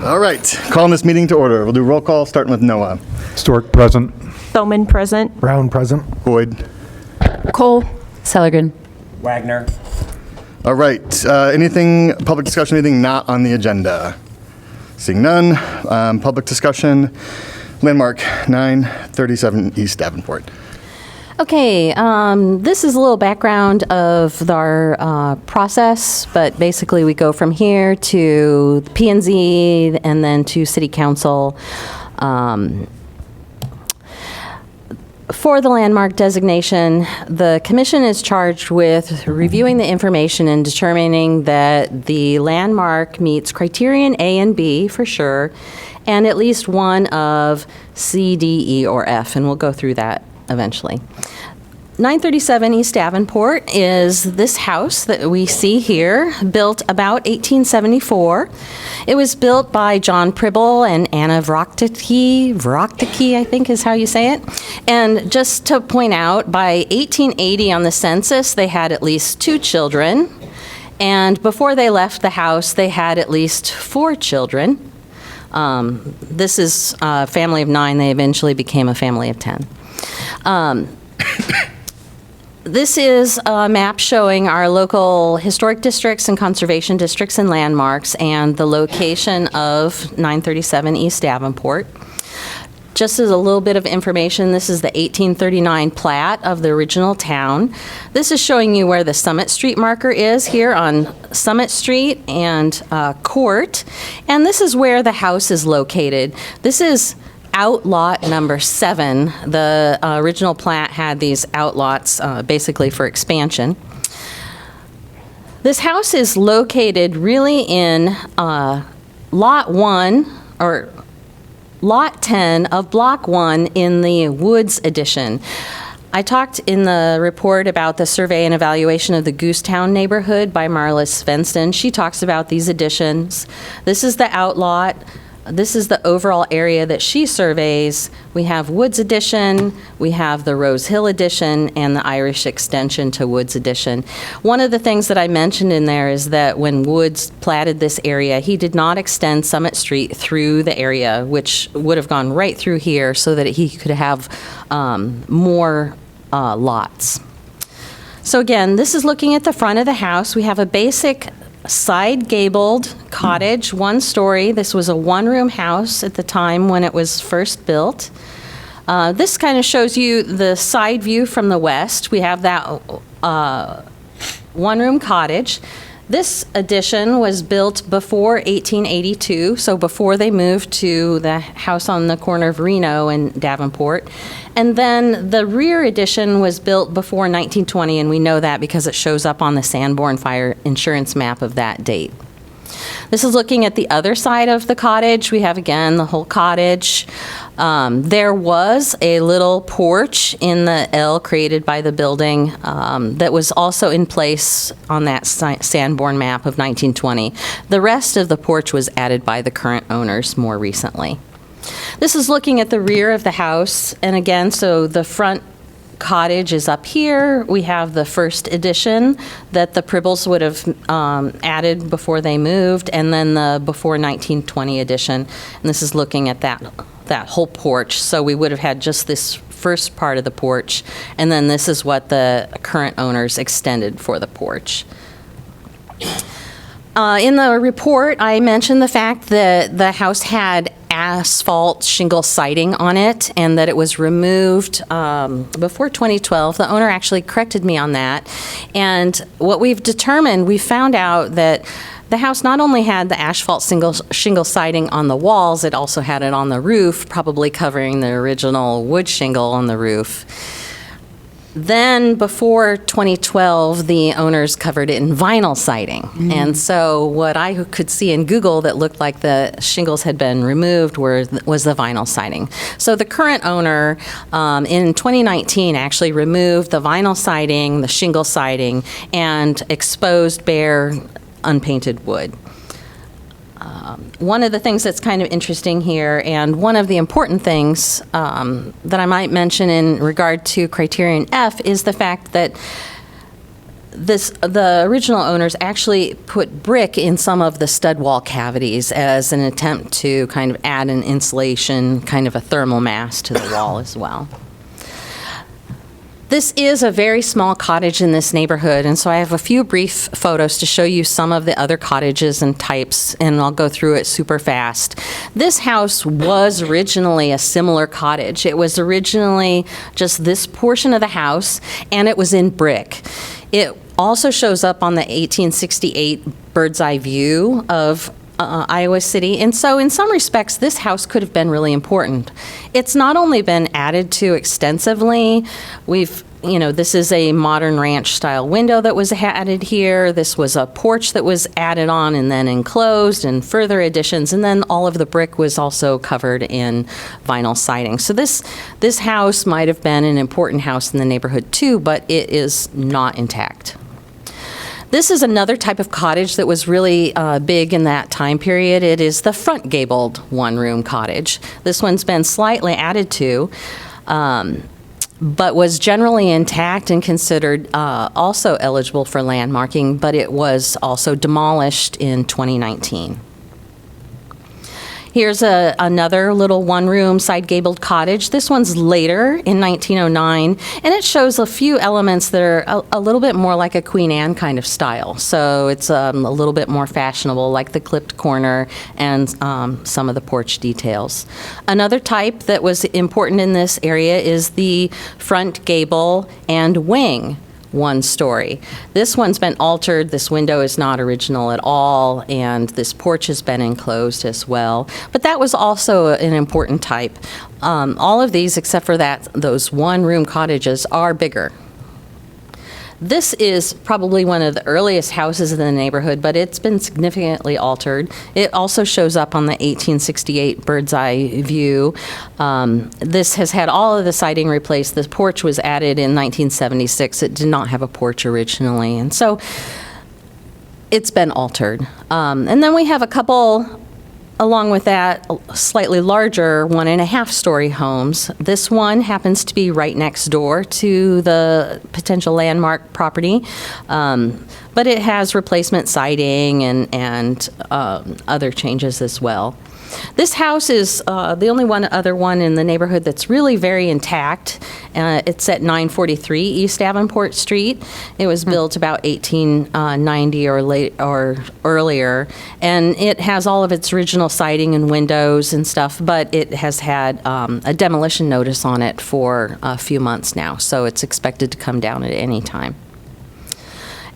All right, calling this meeting to order. We'll do roll call, starting with Noah. Stork, present. Bowman, present. Brown, present. Boyd. Cole. Seligren. Wagner. All right, anything, public discussion, anything not on the agenda? Seeing none, public discussion, landmark 937 East Davenport. Okay, this is a little background of our process, but basically we go from here to P&Z and then to City Council. For the landmark designation, the commission is charged with reviewing the information and determining that the landmark meets criterion A and B for sure, and at least one of C, D, E, or F, and we'll go through that eventually. 937 East Davenport is this house that we see here, built about 1874. It was built by John Pribble and Anna Vrocticki, I think is how you say it. And just to point out, by 1880 on the census, they had at least 2 children. And before they left the house, they had at least 4 children. This is a family of 9. They eventually became a family of 10. This is a map showing our local historic districts and conservation districts and landmarks and the location of 937 East Davenport. Just as a little bit of information, this is the 1839 plat of the original town. This is showing you where the Summit Street marker is here on Summit Street and Court. And this is where the house is located. This is outlot number 7. The original plat had these outlots basically for expansion. This house is located really in lot 1 or lot 10 of block 1 in the Woods addition. I talked in the report about the survey and evaluation of the Goosetown neighborhood by Marla Svensson. She talks about these additions. This is the outlot. This is the overall area that she surveys. We have Woods Addition, we have the Rose Hill Addition, and the Irish extension to Woods Addition. One of the things that I mentioned in there is that when Woods platted this area, he did not extend Summit Street through the area, which would have gone right through here so that he could have more lots. So again, this is looking at the front of the house. We have a basic side gabled cottage, 1 story. This was a 1-room house at the time when it was first built. This kind of shows you the side view from the west. We have that 1-room cottage. This addition was built before 1882, so before they moved to the house on the corner of Reno and Davenport. And then the rear addition was built before 1920, and we know that because it shows up on the Sanborn Fire Insurance map of that date. This is looking at the other side of the cottage. We have, again, the whole cottage. There was a little porch in the L created by the building that was also in place on that Sanborn map of 1920. The rest of the porch was added by the current owners more recently. This is looking at the rear of the house, and again, so the front cottage is up here. We have the first addition that the Pribbles would have added before they moved, and then the before 1920 addition. And this is looking at that whole porch. So we would have had just this first part of the porch, and then this is what the current owners extended for the porch. In the report, I mentioned the fact that the house had asphalt shingle siding on it and that it was removed before 2012. The owner actually corrected me on that. And what we've determined, we found out that the house not only had the asphalt shingle siding on the walls, it also had it on the roof, probably covering the original wood shingle on the roof. Then, before 2012, the owners covered it in vinyl siding. And so what I could see in Google that looked like the shingles had been removed was the vinyl siding. So the current owner, in 2019, actually removed the vinyl siding, the shingle siding, and exposed bare, unpainted wood. One of the things that's kind of interesting here, and one of the important things that I might mention in regard to criterion F, is the fact that the original owners actually put brick in some of the stud wall cavities as an attempt to kind of add an insulation, kind of a thermal mass to the wall as well. This is a very small cottage in this neighborhood, and so I have a few brief photos to show you some of the other cottages and types, and I'll go through it super fast. This house was originally a similar cottage. It was originally just this portion of the house, and it was in brick. It also shows up on the 1868 bird's eye view of Iowa City, and so in some respects, this house could have been really important. It's not only been added to extensively. This is a modern ranch-style window that was added here. This was a porch that was added on and then enclosed, and further additions, and then all of the brick was also covered in vinyl siding. So this house might have been an important house in the neighborhood too, but it is not intact. This is another type of cottage that was really big in that time period. It is the front gabled one-room cottage. This one's been slightly added to, but was generally intact and considered also eligible for landmarking, but it was also demolished in 2019. Here's another little one-room side gabled cottage. This one's later in 1909, and it shows a few elements that are a little bit more like a Queen Anne kind of style. So it's a little bit more fashionable, like the clipped corner and some of the porch details. Another type that was important in this area is the front gable and wing one story. This one's been altered. This window is not original at all, and this porch has been enclosed as well. But that was also an important type. All of these, except for those one-room cottages, are bigger. This is probably one of the earliest houses in the neighborhood, but it's been significantly altered. It also shows up on the 1868 bird's eye view. This has had all of the siding replaced. The porch was added in 1976. It did not have a porch originally, and so it's been altered. And then we have a couple, along with that, slightly larger 1.5-story homes. This one happens to be right next door to the potential landmark property, but it has replacement siding and other changes as well. This house is the only other one in the neighborhood that's really very intact. It's at 943 East Davenport Street. It was built about 1890 or earlier, and it has all of its original siding and windows and stuff, but it has had a demolition notice on it for a few months now, so it's expected to come down at any time.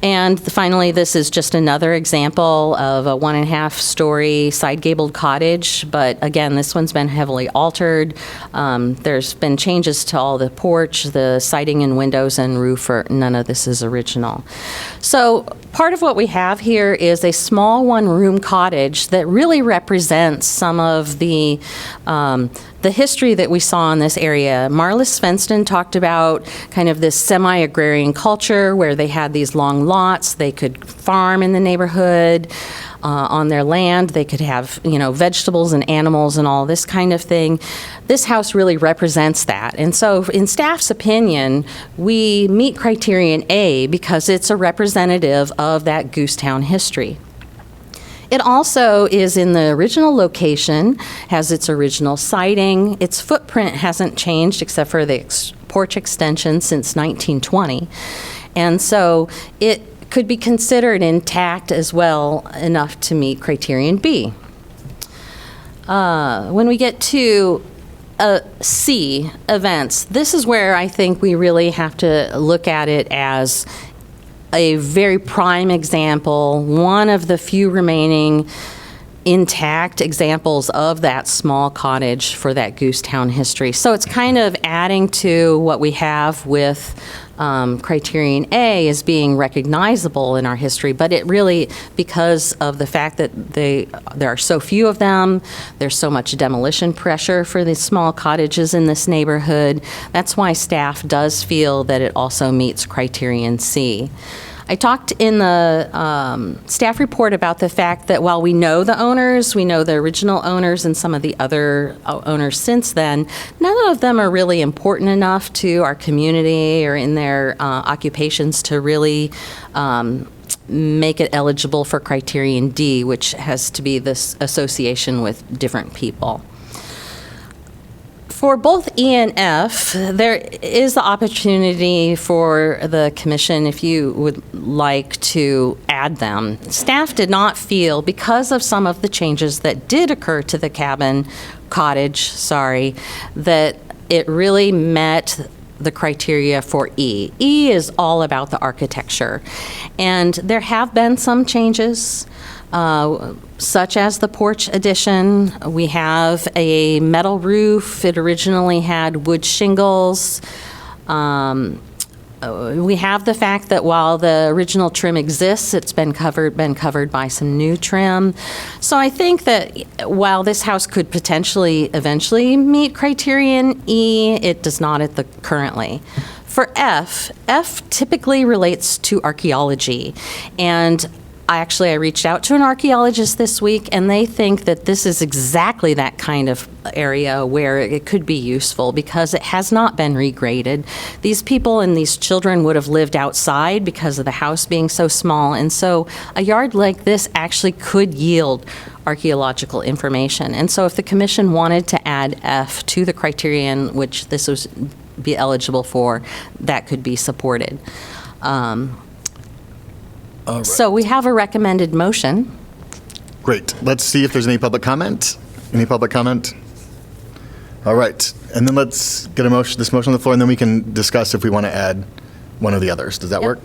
And finally, this is just another example of a 1.5-story side gabled cottage, but again, this one's been heavily altered. There's been changes to all the porch, the siding and windows and roof. None of this is original. So part of what we have here is a small one-room cottage that really represents some of the history that we saw in this area. Marla Svensson talked about kind of this semi-agrarian culture where they had these long lots. They could farm in the neighborhood on their land. They could have, vegetables and animals and all this kind of thing. This house really represents that. And so in staff's opinion, we meet criterion A because it's a representative of that Goosetown history. It also is in the original location, has its original siding. Its footprint hasn't changed except for the porch extension since 1920. And so it could be considered intact as well enough to meet criterion B. When we get to C, events, this is where I think we really have to look at it as a very prime example, one of the few remaining intact examples of that small cottage for that Goosetown history. So it's kind of adding to what we have with criterion A as being recognizable in our history, but it really, because of the fact that there are so few of them, there's so much demolition pressure for these small cottages in this neighborhood, that's why staff does feel that it also meets criterion C. I talked in the staff report about the fact that while we know the owners, we know the original owners and some of the other owners since then, none of them are really important enough to our community or in their occupations to really make it eligible for criterion D, which has to be this association with different people. For both E and F, there is the opportunity for the commission, if you would like to add them. Staff did not feel, because of some of the changes that did occur to the cottage, that it really met the criteria for E. E is all about the architecture. And there have been some changes, such as the porch addition. We have a metal roof. It originally had wood shingles. We have the fact that while the original trim exists, it's been covered by some new trim. So I think that while this house could potentially eventually meet criterion E, it does not currently. For F typically relates to archaeology, and I reached out to an archaeologist this week, and they think that this is exactly that kind of area where it could be useful because it has not been regraded. These people and these children would have lived outside because of the house being so small, and so a yard like this actually could yield archaeological information. And so if the commission wanted to add F to the criterion which this would be eligible for, that could be supported. All right. So we have a recommended motion. Great. Let's see if there's any public comment. Any public comment? All right. And then let's get this motion on the floor, and then we can discuss if we want to add one of the others. Does that work?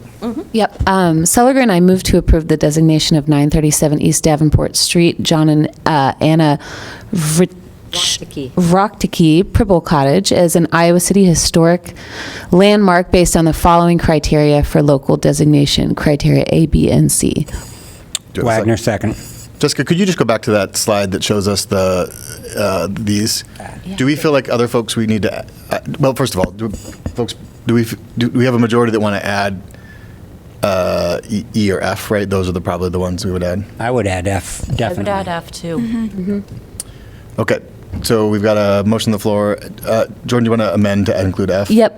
Yep. Seliger and I move to approve the designation of 937 East Davenport Street, John and Anna Rockticky Pribble Cottage as an Iowa City historic landmark based on the following criteria for local designation, criteria A, B, and C. Do we have a Wagner, second. Jessica, could you just go back to that slide that shows us these? Do we feel like other folks we need to? Well, first of all, do we have a majority that want to add E or F? Right, those are probably the ones we would add. I would add F, definitely. I would add F too. Okay, so we've got a motion on the floor. Jordan, do you want to amend to include F? Yep.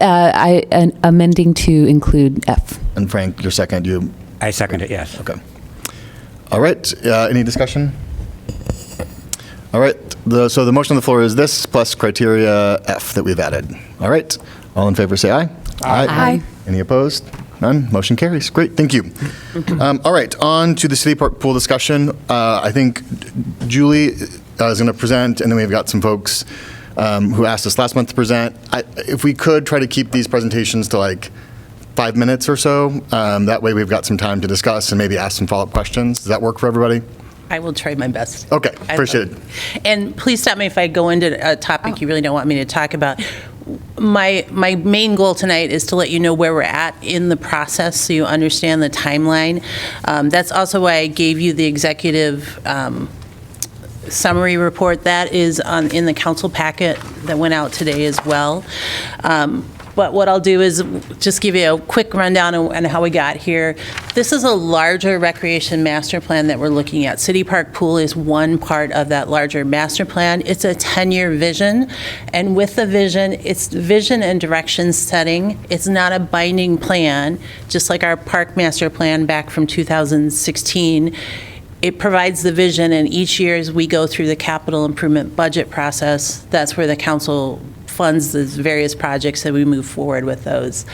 Amending to include F. And Frank, your second. I second it, yes. Okay. All right. Any discussion? All right. So the motion on the floor is this plus criteria F that we've added. All right. All in favor, say aye. Aye. Any opposed? None. Motion carries. Great. Thank you. All right. On to the city park pool discussion. I think Julie is going to present, and then we've got some folks who asked us last month to present. If we could try to keep these presentations to like 5 minutes or so, that way we've got some time to discuss and maybe ask some follow-up questions. Does that work for everybody? I will try my best. Okay, appreciate it. And please stop me if I go into a topic you really don't want me to talk about. My main goal tonight is to let you know where we're at in the process so you understand the timeline. That's also why I gave you the executive summary report. That is in the council packet that went out today as well. But what I'll do is just give you a quick rundown on how we got here. This is a larger recreation master plan that we're looking at. City Park Pool is one part of that larger master plan. It's a 10-year vision, and with the vision, it's vision and direction setting. It's not a binding plan, just like our park master plan back from 2016. It provides the vision, and each year as we go through the capital improvement budget process, that's where the council funds the various projects that we move forward with those.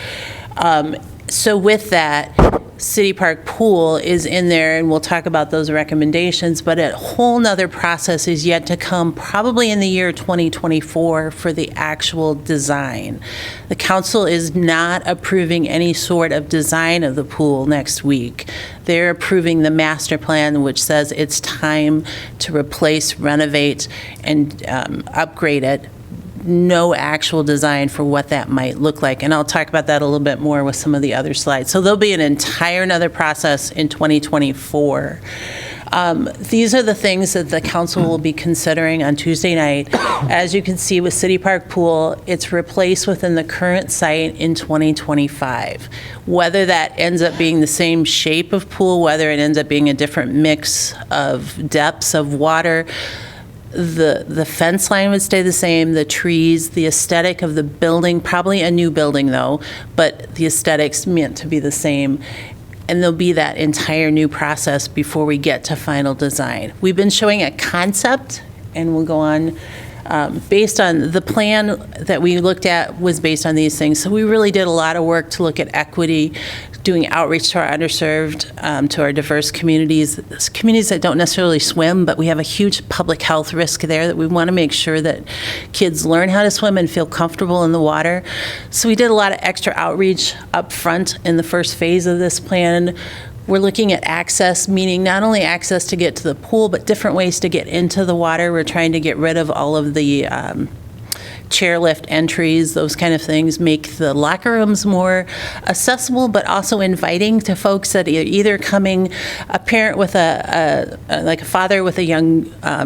So with that, City Park Pool is in there, and we'll talk about those recommendations, but a whole nother process is yet to come, probably in the year 2024, for the actual design. The council is not approving any sort of design of the pool next week. They're approving the master plan, which says it's time to replace, renovate, and upgrade it. No actual design for what that might look like. And I'll talk about that a little bit more with some of the other slides. So there'll be an entire another process in 2024. These are the things that the council will be considering on Tuesday night. As you can see with City Park Pool, it's replaced within the current site in 2025. Whether that ends up being the same shape of pool, whether it ends up being a different mix of depths of water, the fence line would stay the same, the trees, the aesthetic of the building, probably a new building though, but the aesthetics meant to be the same. And there'll be that entire new process before we get to final design. We've been showing a concept, and we'll go on. Based on the plan that we looked at was based on these things. So we really did a lot of work to look at equity, doing outreach to our underserved, to our diverse communities that don't necessarily swim, but we have a huge public health risk there that we want to make sure that kids learn how to swim and feel comfortable in the water. So we did a lot of extra outreach up front in the first phase of this plan. We're looking at access, meaning not only access to get to the pool, but different ways to get into the water. We're trying to get rid of all of the chairlift entries, those kind of things, make the locker rooms more accessible, but also inviting to folks that are either coming, a parent with like a father with a young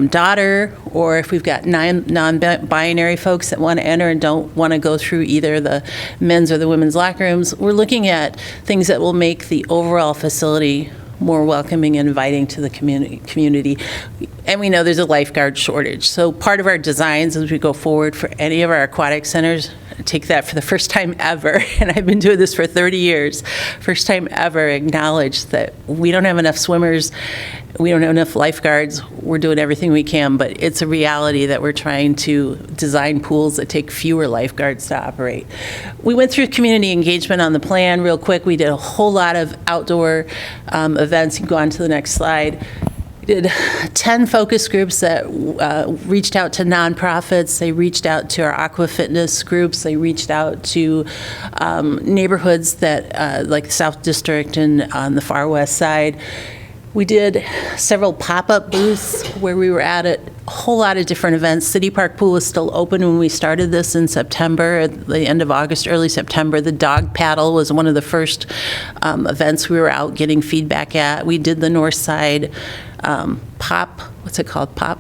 daughter, or if we've got non-binary folks that want to enter and don't want to go through either the men's or the women's locker rooms. We're looking at things that will make the overall facility more welcoming and inviting to the community. And we know there's a lifeguard shortage. So part of our designs as we go forward for any of our aquatic centers, take that for the first time ever, and I've been doing this for 30 years, first time ever acknowledge that we don't have enough swimmers, we don't have enough lifeguards, we're doing everything we can, but it's a reality that we're trying to design pools that take fewer lifeguards to operate. We went through community engagement on the plan real quick. We did a whole lot of outdoor events. You can go on to the next slide. Did 10 focus groups that reached out to nonprofits. They reached out to our aqua fitness groups. They reached out to neighborhoods that like the South District and on the far west side. We did several pop-up booths where we were at a whole lot of different events. City Park Pool was still open when we started this in September, at the end of August, early September. The dog paddle was one of the first events we were out getting feedback at. We did the North Side Pop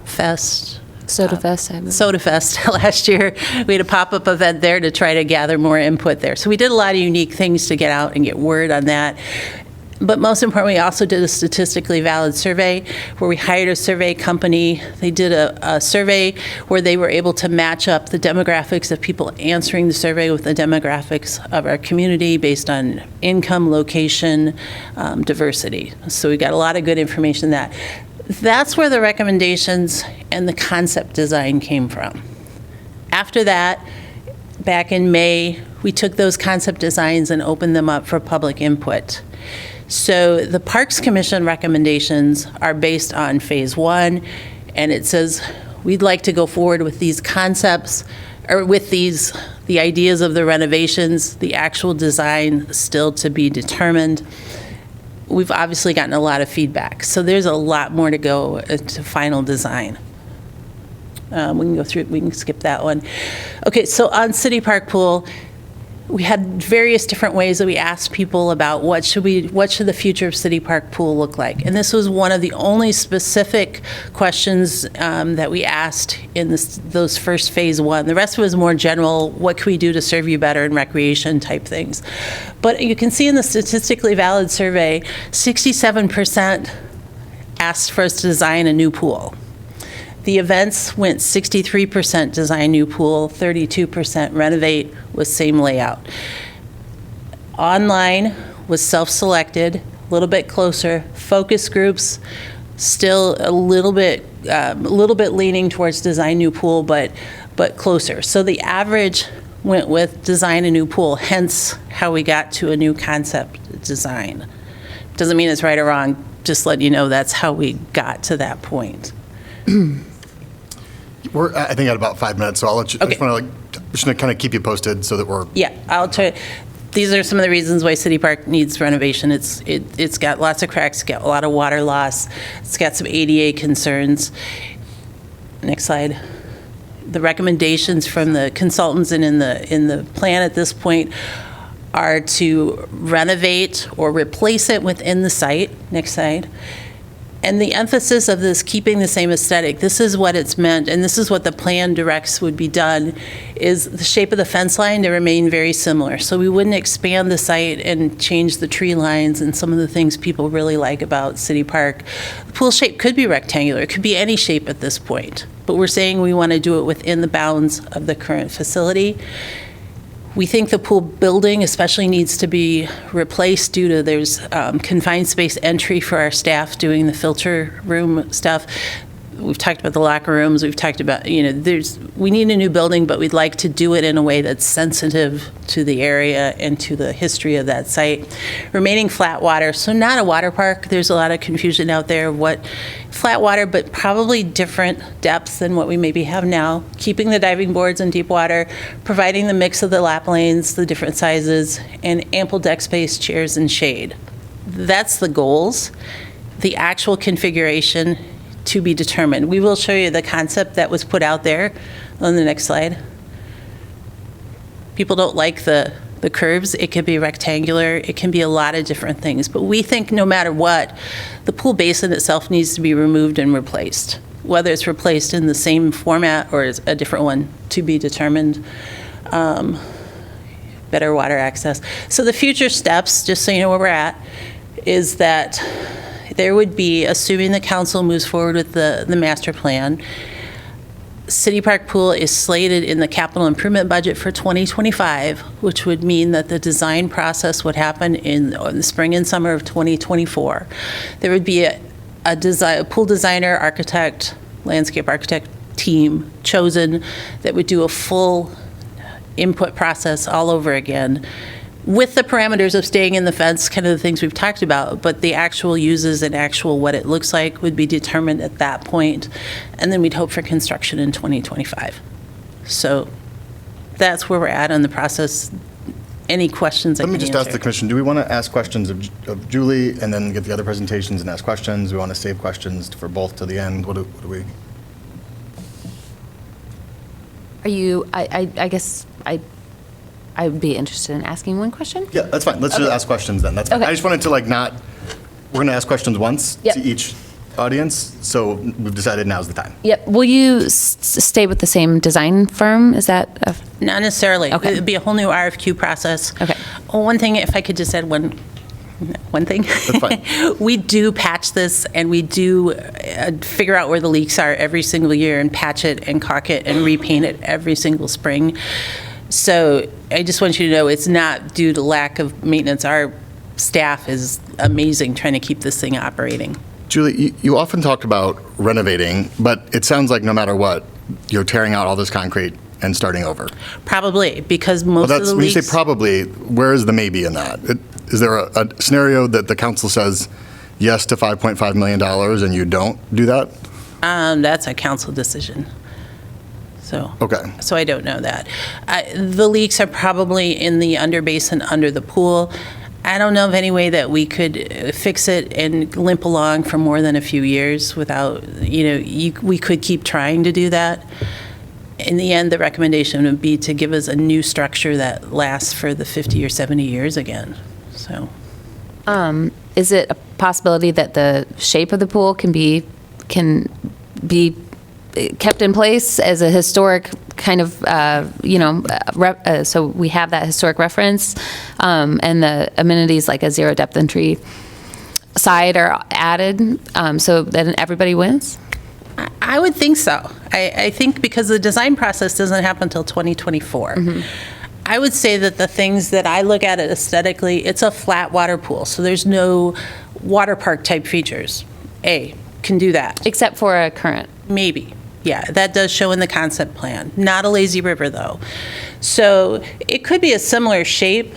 Fest? Soda Fest. Soda Fest last year. We had a pop-up event there to try to gather more input there. So we did a lot of unique things to get out and get word on that. But most importantly, we also did a statistically valid survey where we hired a survey company. They did a survey where they were able to match up the demographics of people answering the survey with the demographics of our community based on income, location, diversity. So we got a lot of good information that. That's where the recommendations and the concept design came from. After that, back in May, we took those concept designs and opened them up for public input. So the Parks Commission recommendations are based on phase one, and it says we'd like to go forward with these concepts, or with the ideas of the renovations, the actual design still to be determined. We've obviously gotten a lot of feedback, so there's a lot more to go to final design. We can go through, we can skip that one. Okay, so on City Park Pool, we had various different ways that we asked people about what should the future of City Park Pool look like. And this was one of the only specific questions that we asked in those first phase one. The rest was more general, what can we do to serve you better in recreation type things. But you can see in the statistically valid survey, 67% asked for us to design a new pool. The events went 63% design new pool, 32% renovate with same layout. Online was self-selected, a little bit closer. Focus groups, still a little bit leaning towards design new pool, but closer. So the average went with design a new pool, hence how we got to a new concept design. Doesn't mean it's right or wrong, just let you know that's how we got to that point. We're, I think, at about 5 minutes, so I'll let you, Okay. I just want to kind of keep you posted so that we're. Yeah, I'll try. These are some of the reasons why City Park needs renovation. It's got lots of cracks, it's got a lot of water loss, it's got some ADA concerns. Next slide. The recommendations from the consultants and in the plan at this point are to renovate or replace it within the site. Next slide. And the emphasis of this keeping the same aesthetic, this is what it's meant, and this is what the plan directs would be done, is the shape of the fence line to remain very similar. So we wouldn't expand the site and change the tree lines and some of the things people really like about City Park. The pool shape could be rectangular. It could be any shape at this point. But we're saying we want to do it within the bounds of the current facility. We think the pool building especially needs to be replaced due to there's confined space entry for our staff doing the filter room stuff. We've talked about the locker rooms. We've talked about, we need a new building, but we'd like to do it in a way that's sensitive to the area and to the history of that site. Remaining flat water, so not a water park. There's a lot of confusion out there of what flat water, but probably different depths than what we maybe have now. Keeping the diving boards in deep water, providing the mix of the lap lanes, the different sizes, and ample deck space, chairs, and shade. That's the goals. The actual configuration to be determined. We will show you the concept that was put out there on the next slide. People don't like the curves. It can be rectangular. It can be a lot of different things. But we think no matter what, the pool basin itself needs to be removed and replaced. Whether it's replaced in the same format or is a different one to be determined. Better water access. So the future steps, just so you know where we're at, is that there would be, assuming the council moves forward with the master plan, City Park Pool is slated in the capital improvement budget for 2025, which would mean that the design process would happen in the spring and summer of 2024. There would be a pool designer, architect, landscape architect team chosen that would do a full input process all over again, with the parameters of staying in the fence, kind of the things we've talked about, but the actual uses and actual what it looks like would be determined at that point, and then we'd hope for construction in 2025. So that's where we're at on the process. Any questions? Let me just ask the commission, do we want to ask questions of Julie and then get the other presentations and ask questions? We want to save questions for both to the end? What do we? Are you, I guess, I would be interested in asking one question. Yeah, that's fine. Let's just ask questions then. That's fine. Okay. I just wanted to we're going to ask questions once Yep. to each audience, so we've decided now's the time. Yep. Will you stay with the same design firm? Is that Not necessarily. Okay. It would be a whole new RFQ process. Okay. One thing, if I could just add one thing. That's fine. We do patch this, and we do figure out where the leaks are every single year and patch it and caulk it and repaint it every single spring. So I just want you to know it's not due to lack of maintenance. Our staff is amazing trying to keep this thing operating. Julie, you often talk about renovating, but it sounds like no matter what, you're tearing out all this concrete and starting over. Probably, because most of the When you leaks... say probably, where is the maybe in that? Is there a scenario that the council says yes to $5.5 million and you don't do that? That's a council decision. Okay. So I don't know that. The leaks are probably in the under basin under the pool. I don't know of any way that we could fix it and limp along for more than a few years without, we could keep trying to do that. In the end, the recommendation would be to give us a new structure that lasts for the 50 or 70 years again, so. is it a possibility that the shape of the pool can be kept in place as a historic kind of, so we have that historic reference, and the amenities like a zero depth entry side are added, so that everybody wins? I would think so. I think because the design process doesn't happen until 2024. Mm-hmm. I would say that the things that I look at it aesthetically, it's a flat water pool, so there's no water park type features. Can do that. Except for a current. Maybe. Yeah, that does show in the concept plan. Not a lazy river, though. So it could be a similar shape,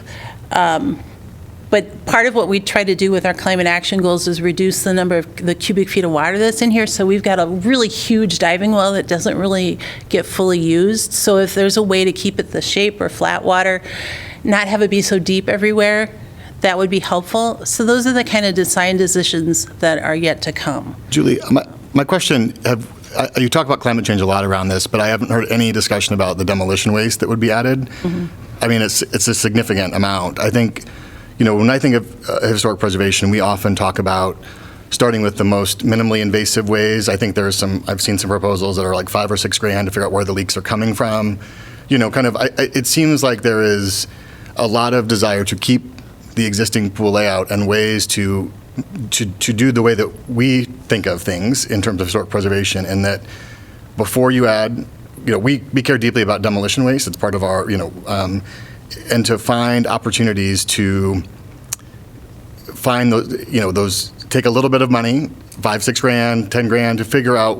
but part of what we try to do with our climate action goals is reduce the number of the cubic feet of water that's in here. So we've got a really huge diving well that doesn't really get fully used. So if there's a way to keep it the shape or flat water, not have it be so deep everywhere, that would be helpful. So those are the kind of design decisions that are yet to come. Julie, my question, you talk about climate change a lot around this, but I haven't heard any discussion about the demolition waste that would be added. Mm-hmm. I mean, it's a significant amount. I think, when I think of historic preservation, we often talk about starting with the most minimally invasive ways. I think I've seen some proposals that are like $5 or $6 grand to figure out where the leaks are coming from. It seems like there is a lot of desire to keep the existing pool layout and ways to do the way that we think of things in terms of historic preservation, and that before you add, we care deeply about demolition waste. It's part of our, and to find opportunities to find those, take a little bit of money, $5, $6 grand, $10 grand, to figure out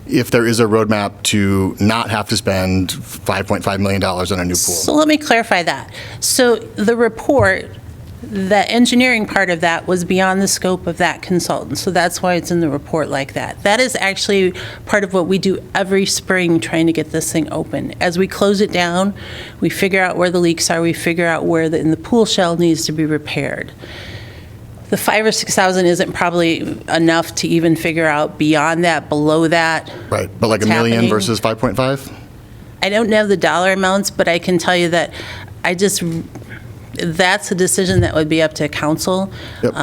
if there is a roadmap to not have to spend $5.5 million on a new pool. So let me clarify that. So the report, the engineering part of that was beyond the scope of that consultant. So that's why it's in the report like that. That is actually part of what we do every spring trying to get this thing open. As we close it down, we figure out where the leaks are, we figure out where the pool shell needs to be repaired. The 5,000 or 6,000 isn't probably enough to even figure out beyond that, below that. Right, but like $1 million happening. versus 5.5? I don't know the dollar amounts, but I can tell you that that's a decision that would be up to council. Yep.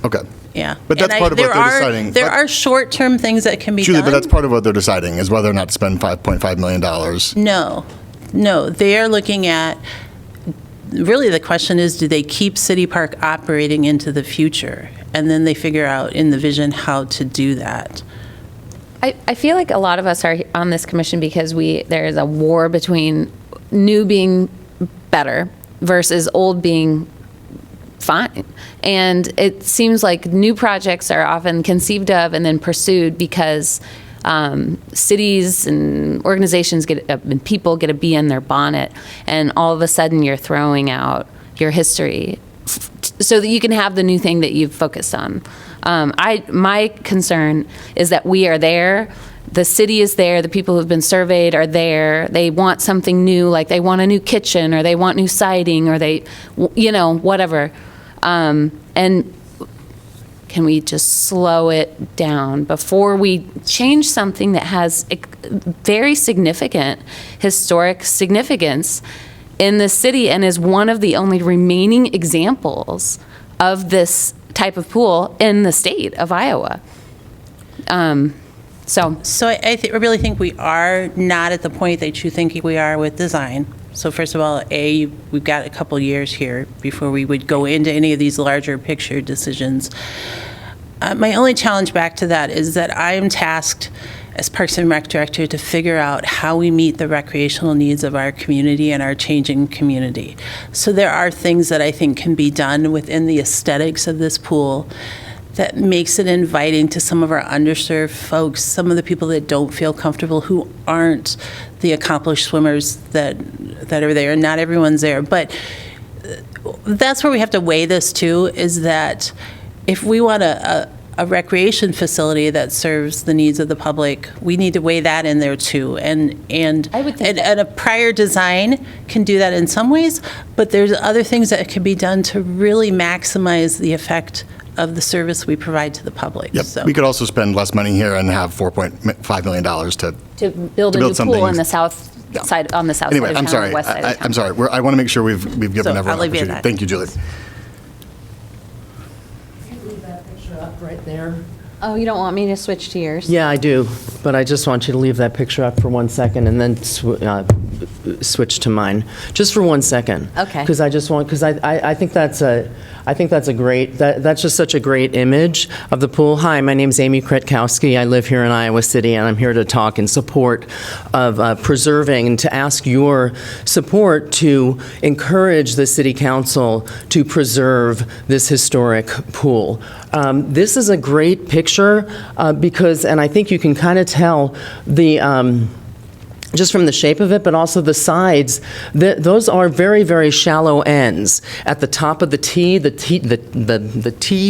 Okay. Yeah. But that's part of what they're deciding. There are short-term things that can be Julie, done. but that's part of what they're deciding, is whether or not to spend $5.5 million. No, they are looking at, really the question is, do they keep City Park operating into the future? And then they figure out in the vision how to do that. I feel like a lot of us are on this commission because there is a war between new being better versus old being fine. And it seems like new projects are often conceived of and then pursued because cities and organizations and people get a bee in their bonnet, and all of a sudden you're throwing out your history so that you can have the new thing that you've focused on. My concern is that we are there. The city is there. The people who've been surveyed are there. They want something new, like they want a new kitchen, or they want new siding, or they, whatever. And can we just slow it down before we change something that has very significant historic significance in the city and is one of the only remaining examples of this type of pool in the state of Iowa? So I really think we are not at the point that you think we are with design. So first of all, we've got a couple years here before we would go into any of these larger picture decisions. My only challenge back to that is that I am tasked as Parks and Rec Director to figure out how we meet the recreational needs of our community and our changing community. So there are things that I think can be done within the aesthetics of this pool that makes it inviting to some of our underserved folks, some of the people that don't feel comfortable, who aren't the accomplished swimmers that are there. Not everyone's there, but that's where we have to weigh this too, is that if we want a recreation facility that serves the needs of the public, we need to weigh that in there too. And I would think a prior design can do that in some ways, but there's other things that can be done to really maximize the effect of the service we provide to the public. Yep. So. We could also spend less money here and have $4.5 million to build a new something. pool on the south side, on the south Anyway, side of I'm town, sorry. or west side of town. I'm sorry. I want to make sure we've given So everyone I'll leave you opportunity. at that. Thank you, Julie. Leave that picture up right there. Oh, you don't want me to switch to yours? Yeah, I do, but I just want you to leave that picture up for 1 second and then switch to mine, just for 1 second. Okay. Because I think that's a great, that's just such a great image of the pool. Hi, my name's Amy Kretkowski. I live here in Iowa City, and I'm here to talk in support of preserving and to ask your support to encourage the city council to preserve this historic pool. This is a great picture because, and I think you can kind of tell just from the shape of it, but also the sides, those are very, very shallow ends. At the top of the T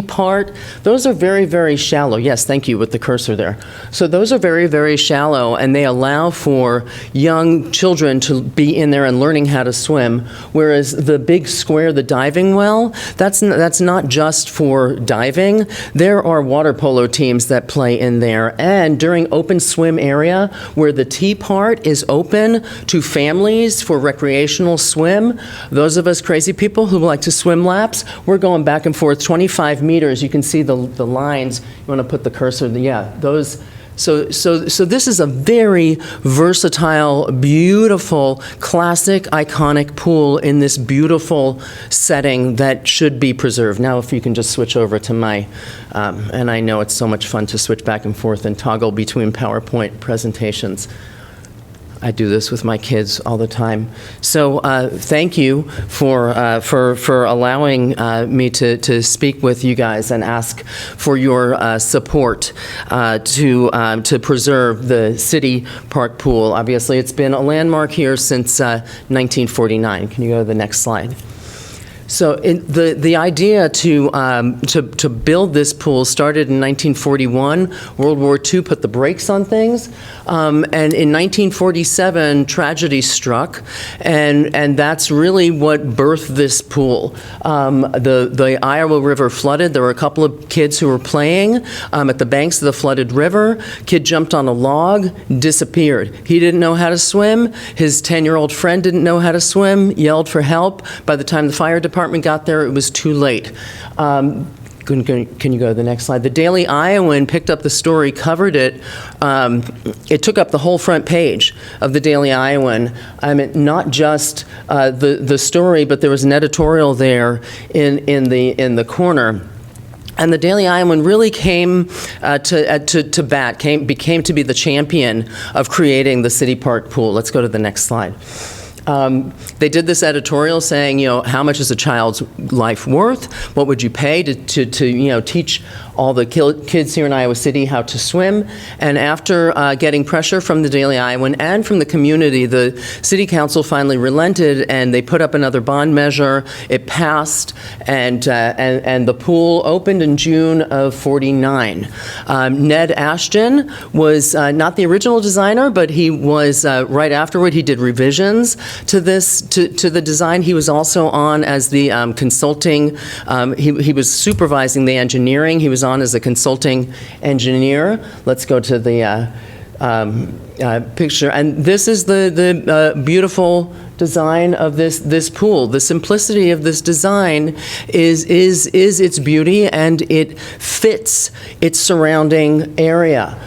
part, those are very, very shallow. Yes, thank you with the cursor there. So those are very, very shallow, and they allow for young children to be in there and learning how to swim, whereas the big square, the diving well, that's not just for diving. There are water polo teams that play in there, and during open swim area, where the T part is is open to families for recreational swim. Those of us crazy people who like to swim laps, we're going back and forth 25 meters. You can see the lines. You want to put the cursor, yeah, those. So this is a very versatile, beautiful, classic, iconic pool in this beautiful setting that should be preserved. Now, if you can just switch over to my, and I know it's so much fun to switch back and forth and toggle between PowerPoint presentations. I do this with my kids all the time. So thank you for allowing me to speak with you guys and ask for your support to preserve the city park pool. Obviously, it's been a landmark here since 1949. Can you go to the next slide? So the idea to build this pool started in 1941. World War II put the brakes on things. And in 1947, tragedy struck. And that's really what birthed this pool. The Iowa River flooded. There were a couple of kids who were playing at the banks of the flooded river. Kid jumped on a log, disappeared. He didn't know how to swim. His 10-year-old friend didn't know how to swim, yelled for help. By the time the fire department got there, it was too late. Can you go to the next slide? The Daily Iowan picked up the story, covered it. It took up the whole front page of the Daily Iowan. I mean, not just the story, but there was an editorial there in the corner. And the Daily Iowan really came to bat, became to be the champion of creating the city park pool. Let's go to the next slide. They did this editorial saying, how much is a child's life worth? What would you pay to teach all the kids here in Iowa City how to swim? And after getting pressure from the Daily Iowan and from the community, the city council finally relented and they put up another bond measure. It passed, and the pool opened in June of '49. Ned Ashton was not the original designer, but he was right afterward. He did revisions to the design. He was also on as the consulting. He was supervising the engineering. He was on as a consulting engineer. Let's go to the picture. And this is the beautiful design of this pool. The simplicity of this design is its beauty, and it fits its surrounding area.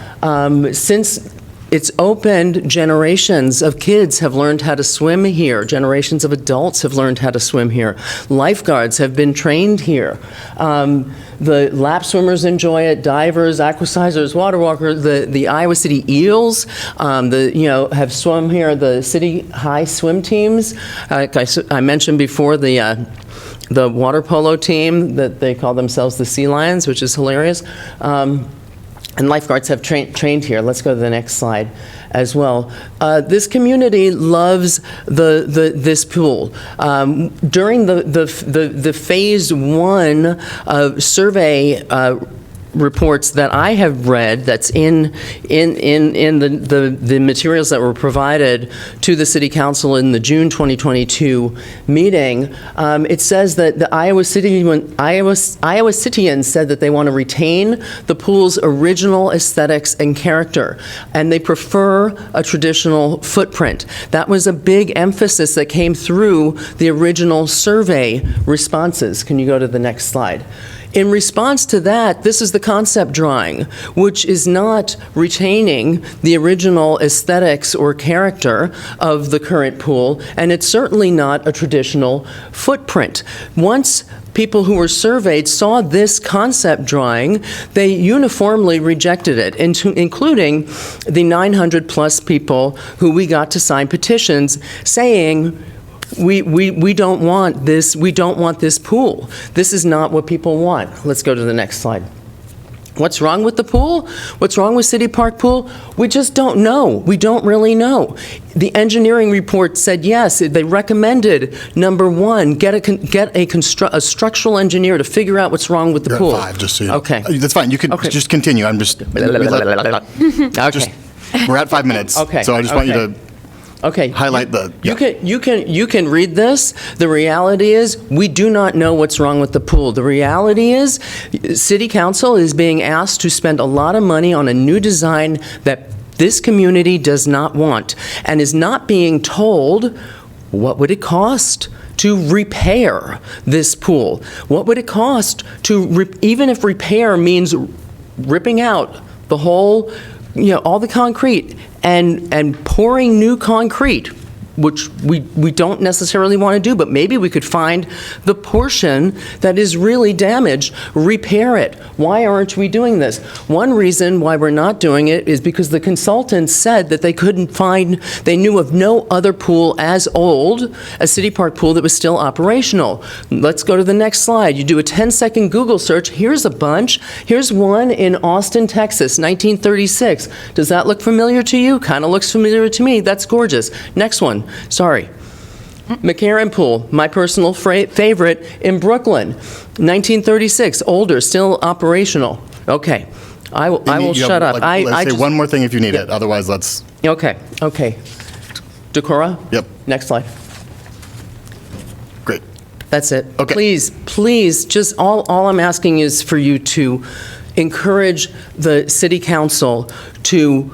Since it's opened, generations of kids have learned how to swim here. Generations of adults have learned how to swim here. Lifeguards have been trained here. The lap swimmers enjoy it, divers, aquacisers, water walkers, the Iowa City Eels, have swum here. The city high swim teams, I mentioned before, the water polo team that they call themselves the Sea Lions, which is hilarious. And lifeguards have trained here. Let's go to the next slide as well. This community loves this pool. During the phase 1 survey reports that I have read, that's in the materials that were provided to the City Council in the June 2022 meeting, it says that the Iowa Cityans said that they want to retain the pool's original aesthetics and character, and they prefer a traditional footprint. That was a big emphasis that came through the original survey responses. Can you go to the next slide? In response to that, this is the concept drawing, which is not retaining the original aesthetics or character of the current pool, and it's certainly not a traditional footprint. Once people who were surveyed saw this concept drawing, they uniformly rejected it, including the 900-plus people who we got to sign petitions saying, we don't want this. We don't want this pool. This is not what people want. Let's go to the next slide. What's wrong with the pool? What's wrong with City Park Pool? We just don't know. We don't really know. The engineering report said yes. They recommended, number 1, get a structural engineer to figure out what's wrong with the pool. You're at 5, just so you know. Okay. That's fine. You can just continue. I'm just. Okay. We're at 5 minutes. Okay. So I just want you to. Okay. Highlight the. You can read this. The reality is we do not know what's wrong with the pool. The reality is City Council is being asked to spend a lot of money on a new design that this community does not want and is not being told what would it cost to repair this pool? What would it cost to, even if repair means ripping out the whole, all the concrete and pouring new concrete, which we don't necessarily want to do, but maybe we could find the portion that is really damaged, repair it. Why aren't we doing this? One reason why we're not doing it is because the consultants said that they knew of no other pool as old, a city park pool that was still operational. Let's go to the next slide. You do a 10-second Google search. Here's a bunch. Here's one in Austin, Texas, 1936. Does that look familiar to you? Kind of looks familiar to me. That's gorgeous. Next one. Sorry. McCarran Pool, my personal favorite in Brooklyn, 1936, older, still operational. Okay, I will shut up. Let's say one more thing if you need it, otherwise let's... Okay. Decorah? Yep. Next slide. Great. That's it. Okay. Please, just all I'm asking is for you to encourage the city council to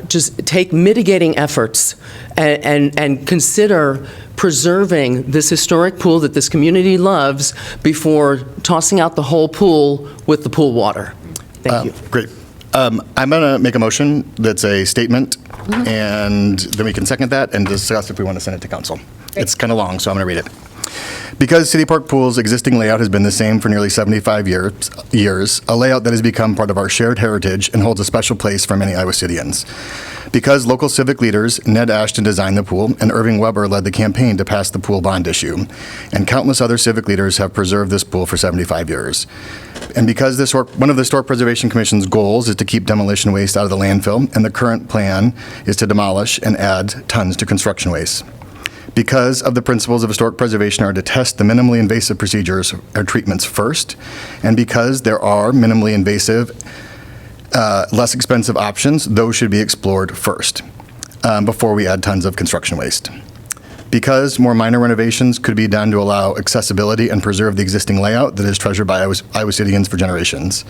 just take mitigating efforts and consider preserving this historic pool that this community loves before tossing out the whole pool with the pool water. Thank you. Great. I'm going to make a motion that's a statement, and then we can second that and discuss if we want to send it to council. It's kind of long, so I'm going to read it. Because City Park Pool's existing layout has been the same for nearly 75 years, a layout that has become part of our shared heritage and holds a special place for many Iowa Cityans. Because local civic leaders, Ned Ashton designed the pool, and Irving Weber led the campaign to pass the pool bond issue, and countless other civic leaders have preserved this pool for 75 years. And because one of the Historic Preservation Commission's goals is to keep demolition waste out of the landfill, and the current plan is to demolish and add tons to construction waste. Because of the principles of historic preservation are to test the minimally invasive procedures or treatments first, and because there are minimally invasive, less expensive options, those should be explored first before we add tons of construction waste. Because more minor renovations could be done to allow accessibility and preserve the existing layout that is treasured by Iowa Cityans for generations.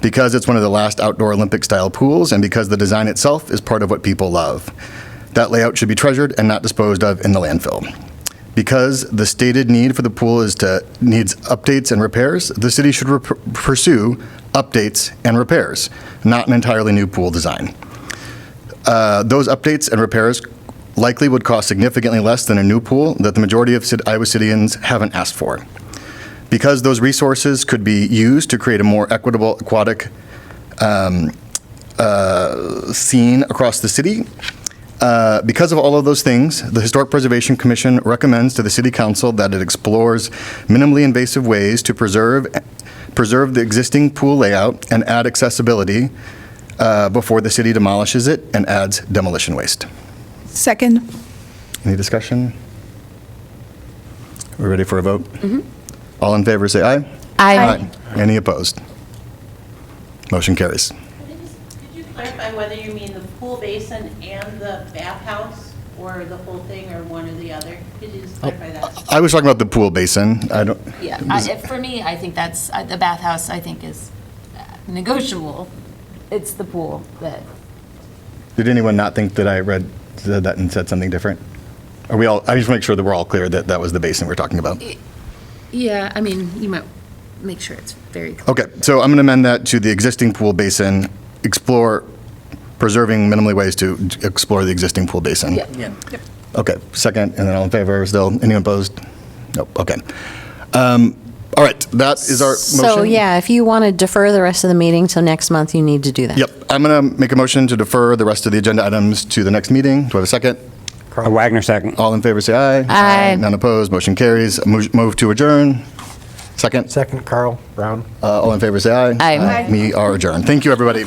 Because it's one of the last outdoor Olympic-style pools, and because the design itself is part of what people love. That layout should be treasured and not disposed of in the landfill. Because the stated need for the pool needs updates and repairs, the city should pursue updates and repairs, not an entirely new pool design. Those updates and repairs likely would cost significantly less than a new pool that the majority of Iowa Cityans haven't asked for. Because those resources could be used to create a more equitable aquatic scene across the city. Because of all of those things, the Historic Preservation Commission recommends to the City Council that it explores minimally invasive ways to preserve the existing pool layout and add accessibility before the city demolishes it and adds demolition waste. Second. Any discussion? We're ready for a vote? All in favor, say aye. Aye. Any opposed? Motion carries. Could you clarify whether you mean the pool basin and the bathhouse, or the whole thing, or one or the other? Could you just clarify that? I was talking about the pool basin. I don't. Yeah, for me, I think that's, the bathhouse, I think, is negotiable. It's the pool that, Did anyone not think that I said that and said something different? Are we all? I just want to make sure that we're all clear that that was the basin we're talking about. yeah, I mean, you might make sure it's very clear. Okay, so I'm going to amend that to the existing pool basin. Explore preserving minimally ways to explore the existing pool basin. Yeah. Okay, second, and then all in favor still? Anyone opposed? Nope, okay. All right, that is our motion. So, yeah, if you want to defer the rest of the meeting till next month, you need to do that. Yep, I'm going to make a motion to defer the rest of the agenda items to the next meeting. Do I have a second? Wagner, second. All in favor, say aye. Aye. None opposed, motion carries. Move to adjourn. Second? Second, Carl Brown. All in favor, say aye. Aye. We are adjourned. Thank you, everybody.